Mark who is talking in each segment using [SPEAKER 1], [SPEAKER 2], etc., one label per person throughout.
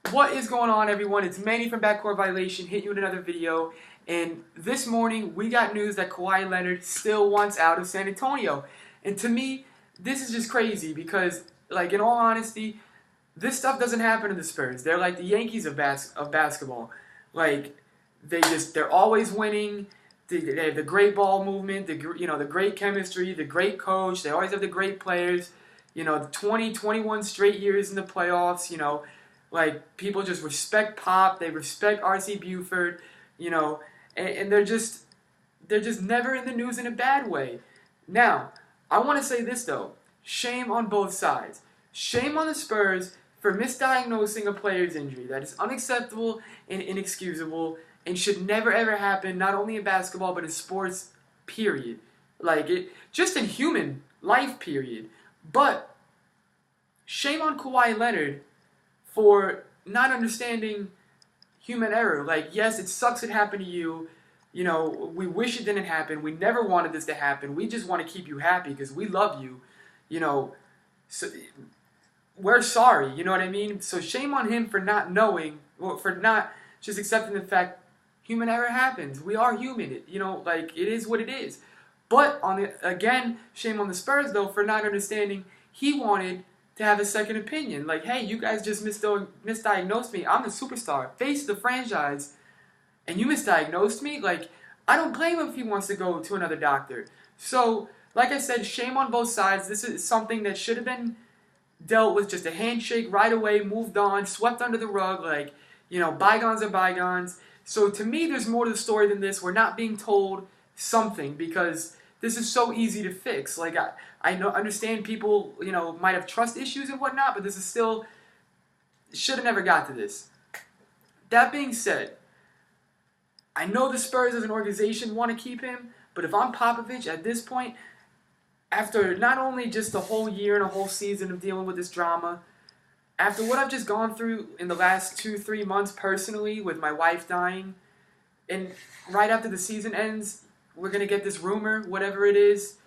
[SPEAKER 1] What is going on, everyone? It's Manny from BackCourt Violation, hitting you with another video. And this morning, we got news that Kawhi Leonard still wants out of San Antonio. And to me, this is just crazy because, like, in all honesty, this stuff doesn't happen to the Spurs. They're like the Yankees of basketball. Like, they're always winning. They have the great ball movement, the great chemistry, the great coach. They always have the great players. 20, 21 straight years in the playoffs. Like, people just respect Pop. They respect R.C. Buford. And they're just never in the news in a bad way. Now, I want to say this though: shame on both sides. Shame on the Spurs for misdiagnosing a player's injury. That is unacceptable and inexcusable and should never ever happen, not only in basketball but in sports, period. Just in human life, period. But shame on Kawhi Leonard for not understanding human error. Like, yes, it sucks it happened to you. We wish it didn't happen. We never wanted this to happen. We just want to keep you happy because we love you. So we're sorry, you know what I mean? So shame on him for not knowing, or for not just accepting the fact human error happens. We are human. It is what it is. But again, shame on the Spurs though for not understanding he wanted to have a second opinion. Like, hey, you guys just misdiagnosed me. I'm the superstar, face of the franchise, and you misdiagnosed me? Like, I don't blame him if he wants to go to another doctor. So, like I said, shame on both sides. This is something that should have been dealt with just a handshake right away, moved on, swept under the rug. Bygones are bygones. So to me, there's more to the story than this. We're not being told something because this is so easy to fix. Like, I understand people, might have trust issues and whatnot, but this is still, should have never got to this. That being said, I know the Spurs as an organization want to keep him, but if I'm Popovich at this point, after not only just the whole year and a whole season of dealing with this drama, after what I've just gone through in the last 2-3 months personally with my wife dying, and right after the season ends, we're going to get this rumor, whatever it is.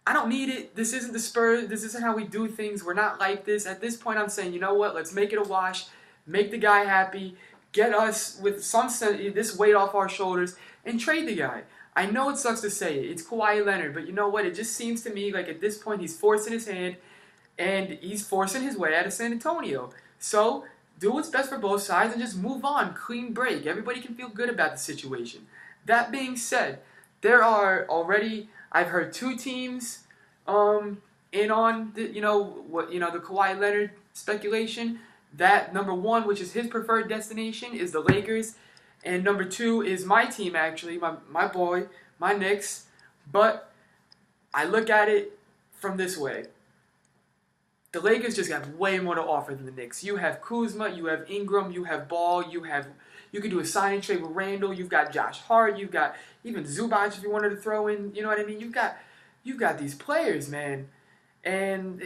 [SPEAKER 1] I don't need it. This isn't the Spurs. This isn't how we do things. We're not like this. At this point, I'm saying, you know what? Let's make it a wash. Make the guy happy. Get us with this weight off our shoulders and trade the guy. I know it sucks to say it. It's Kawhi Leonard, but you know what? It just seems to me like at this point he's forcing his hand and he's forcing his way out of San Antonio. So do what's best for both sides and just move on. Clean break. Everybody can feel good about the situation. That being said, there are already, I've heard 2 teams in on the the Kawhi Leonard speculation. That number 1, which is his preferred destination, is the Lakers, and number 2 is my team, actually, my boy, my Knicks. But I look at it from this way: the Lakers just have way more to offer than the Knicks. You have Kuzma, you have Ingram, you have Ball, you could do a sign and trade with Randall. You've got Josh Hart. You've got even Zubac if you wanted to throw in. You know what I mean? You've got these players, man. And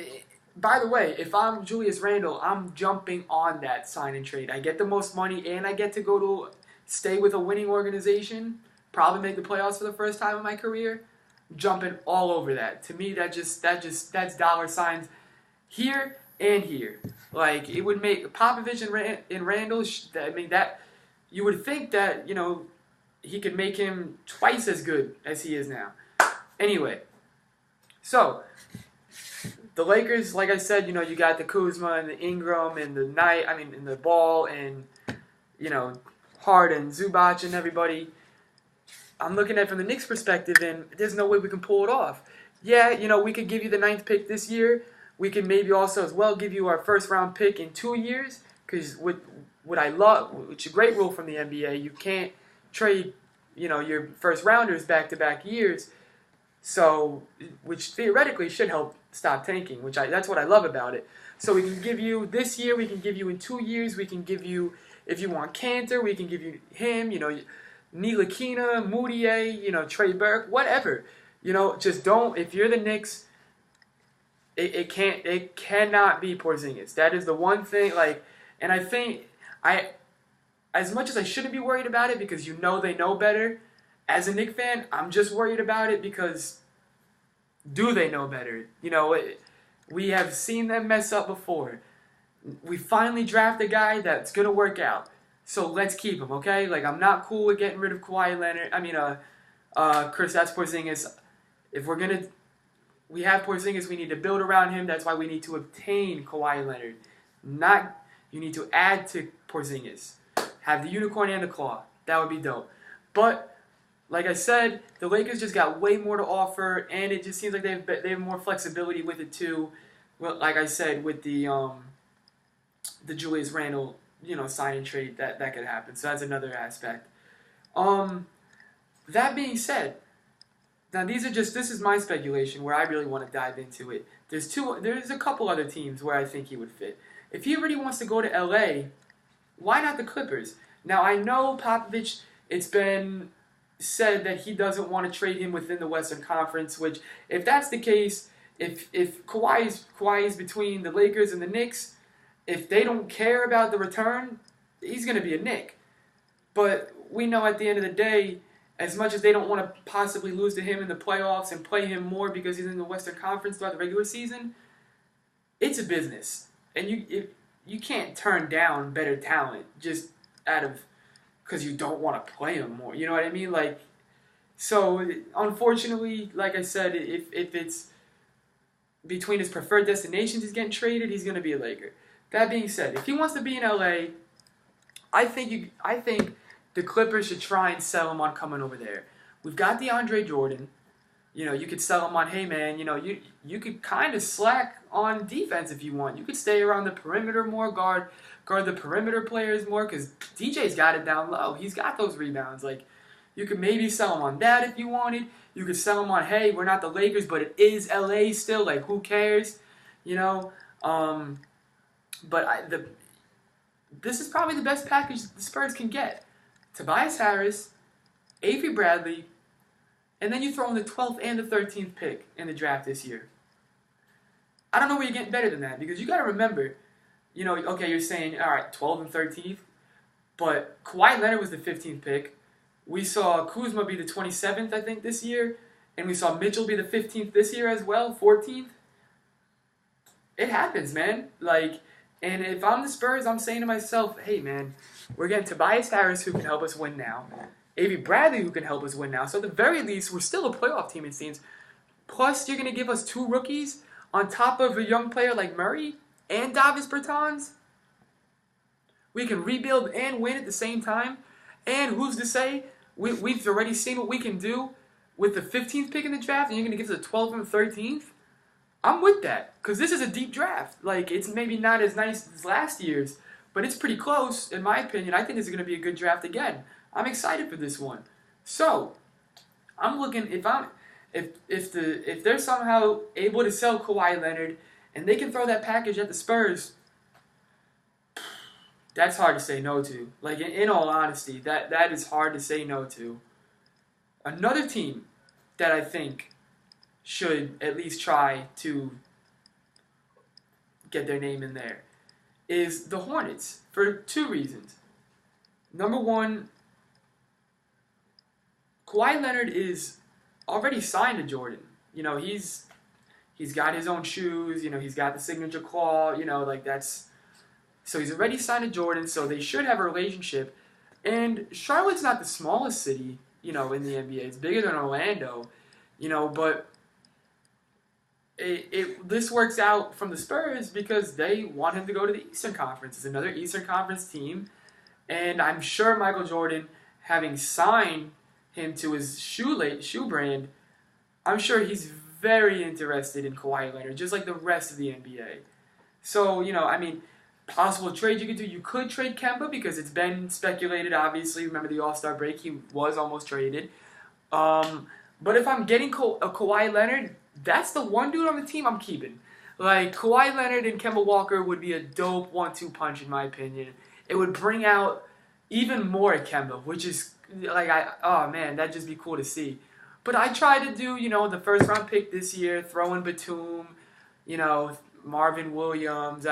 [SPEAKER 1] by the way, if I'm Julius Randle, I'm jumping on that sign and trade. I get the most money, and I get to go to stay with a winning organization. Probably make the playoffs for the first time in my career. Jumping all over that. To me, that's dollar signs here and here. Like, it would make Popovich and Randall. That you would think that he could make him twice as good as he is now. Anyway, so the Lakers, like I said, you got the Kuzma and the Ingram and and the Ball and Hart and Zubac and everybody. I'm looking at it from the Knicks' perspective, and there's no way we can pull it off. Yeah, we could give you the 9th pick this year. We can maybe also as well give you our first-round pick in 2 years, because what I love, which is a great rule from the NBA, you can't trade, your first-rounders back-to-back years. So, which theoretically should help stop tanking, that's what I love about it. So we can give you this year, we can give you in 2 years, we can give you, if you want Cantor, we can give you him, Ntilikina, Moutier, Trey Burke, whatever. Just don't, if you're the Knicks, it cannot be Porzingis. That is the one thing, and I think, as much as I shouldn't be worried about it because they know better, as a Knicks fan, I'm just worried about it because do they know better? We have seen them mess up before. We finally draft a guy that's gonna work out. So let's keep him, okay? Like, I'm not cool with getting rid of Kawhi Leonard. Chris, that's Porzingis. If we're gonna, we have Porzingis, we need to build around him. That's why we need to obtain Kawhi Leonard. Not, you need to add to Porzingis. Have the unicorn and the claw. That would be dope. But like I said, the Lakers just got way more to offer, and it just seems like they have more flexibility with it too. Well, like I said, with the Julius Randle, sign and trade, that could happen. So that's another aspect. That being said, now this is my speculation where I really want to dive into it. There's a couple other teams where I think he would fit. If he already wants to go to LA, why not the Clippers? Now I know Popovich, it's been said that he doesn't want to trade him within the Western Conference, which if that's the case, if Kawhi is between the Lakers and the Knicks, if they don't care about the return, he's going to be a Knick. But we know at the end of the day, as much as they don't want to possibly lose to him in the playoffs and play him more because he's in the Western Conference throughout the regular season, it's a business. And you can't turn down better talent just out of because you don't want to play him more. You know what I mean? Like, so unfortunately, like I said, if it's between his preferred destinations he's getting traded, he's going to be a Laker. That being said, if he wants to be in LA, I think the Clippers should try and sell him on coming over there. We've got DeAndre Jordan. You could sell him on, hey man, you could kind of slack on defense if you want. You could stay around the perimeter more, guard the perimeter players more, because DJ's got it down low. He's got those rebounds. Like, you could maybe sell him on that if you wanted. You could sell him on, hey, we're not the Lakers, but it is LA still. Like, who cares? This is probably the best package the Spurs can get. Tobias Harris, Avery Bradley, and then you throw in the 12th and the 13th pick in the draft this year. I don't know where you're getting better than that, because you got to remember, okay, you're saying, all right, 12th and 13th, but Kawhi Leonard was the 15th pick. We saw Kuzma be the 27th, I think, this year, and we saw Mitchell be the 15th this year as well, 14th. It happens, man. Like, and if I'm the Spurs, I'm saying to myself, hey, man, we're getting Tobias Harris, who can help us win now. Avery Bradley, who can help us win now. So at the very least, we're still a playoff team, it seems. Plus, you're going to give us 2 rookies on top of a young player like Murray and Davis Bertans. We can rebuild and win at the same time. And who's to say, we've already seen what we can do with the 15th pick in the draft, and you're going to give us the 12th and 13th? I'm with that, because this is a deep draft. Like, it's maybe not as nice as last year's, but it's pretty close, in my opinion. I think this is going to be a good draft again. I'm excited for this one. So, I'm looking, if they're somehow able to sell Kawhi Leonard, and they can throw that package at the Spurs, that's hard to say no to. Like, in all honesty, that is hard to say no to. Another team that I think should at least try to get their name in there is the Hornets, for 2 reasons. Number one, Kawhi Leonard is already signed to Jordan. He's got his own shoes, he's got the signature claw, so he's already signed to Jordan, so they should have a relationship. And Charlotte's not the smallest city, in the NBA. It's bigger than Orlando, but this works out from the Spurs because they want him to go to the Eastern Conference. It's another Eastern Conference team, and I'm sure Michael Jordan, having signed him to his shoe brand, I'm sure he's very interested in Kawhi Leonard, just like the rest of the NBA. So, possible trade you could do. You could trade Kemba because it's been speculated, obviously. Remember the All-Star break, he was almost traded. But if I'm getting a Kawhi Leonard, that's the one dude on the team I'm keeping. Like, Kawhi Leonard and Kemba Walker would be a dope 1-2 punch, in my opinion. It would bring out even more Kemba, which is, oh man, that'd just be cool to see. But I tried to do, the first round pick this year, throw in Batum, Marvin Williams.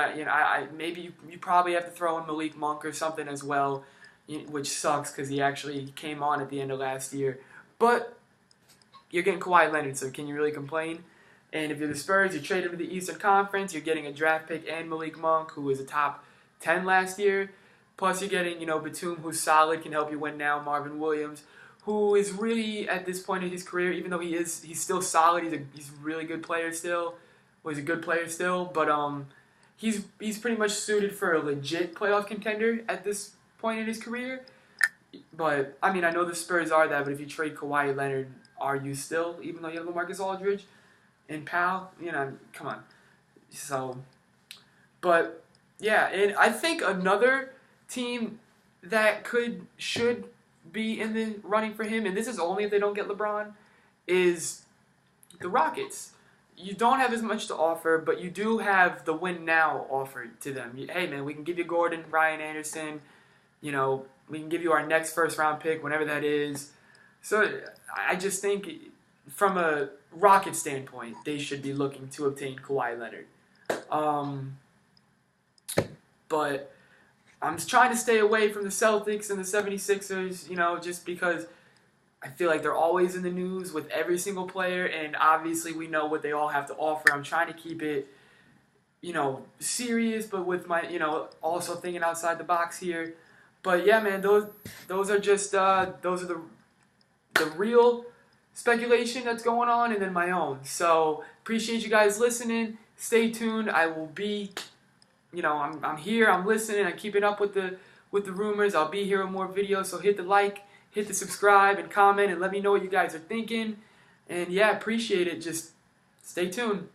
[SPEAKER 1] Maybe you probably have to throw in Malik Monk or something as well, which sucks because he actually came on at the end of last year. But you're getting Kawhi Leonard, so can you really complain? And if you're the Spurs, you trade him to the Eastern Conference. You're getting a draft pick and Malik Monk, who was a top 10 last year. Plus, you're getting, Batum, who's solid, can help you win now. Marvin Williams, who is really at this point in his career, even though he's still solid. He's a really good player still. Well, he's a good player still, but he's pretty much suited for a legit playoff contender at this point in his career. But I mean, I know the Spurs are that, but if you trade Kawhi Leonard, are you still, even though you have LaMarcus Aldridge and Powell, come on. So, but yeah, and I think another team that should be in the running for him, and this is only if they don't get LeBron, is the Rockets. You don't have as much to offer, but you do have the win now offered to them. Hey man, we can give you Gordon, Ryan Anderson, we can give you our next first round pick, whenever that is. So I just think from a Rocket standpoint, they should be looking to obtain Kawhi Leonard. But I'm trying to stay away from the Celtics and the 76ers, just because I feel like they're always in the news with every single player, and obviously we know what they all have to offer. I'm trying to keep it, serious, but with my, also thinking outside the box here. But yeah, man, those are just those are the real speculation that's going on, and then my own. So appreciate you guys listening. Stay tuned. I will be, I'm here. I'm listening. I'm keeping up with the rumors. I'll be here with more videos. So hit the like, hit the subscribe, and comment, and let me know what you guys are thinking. And yeah, appreciate it. Just stay tuned.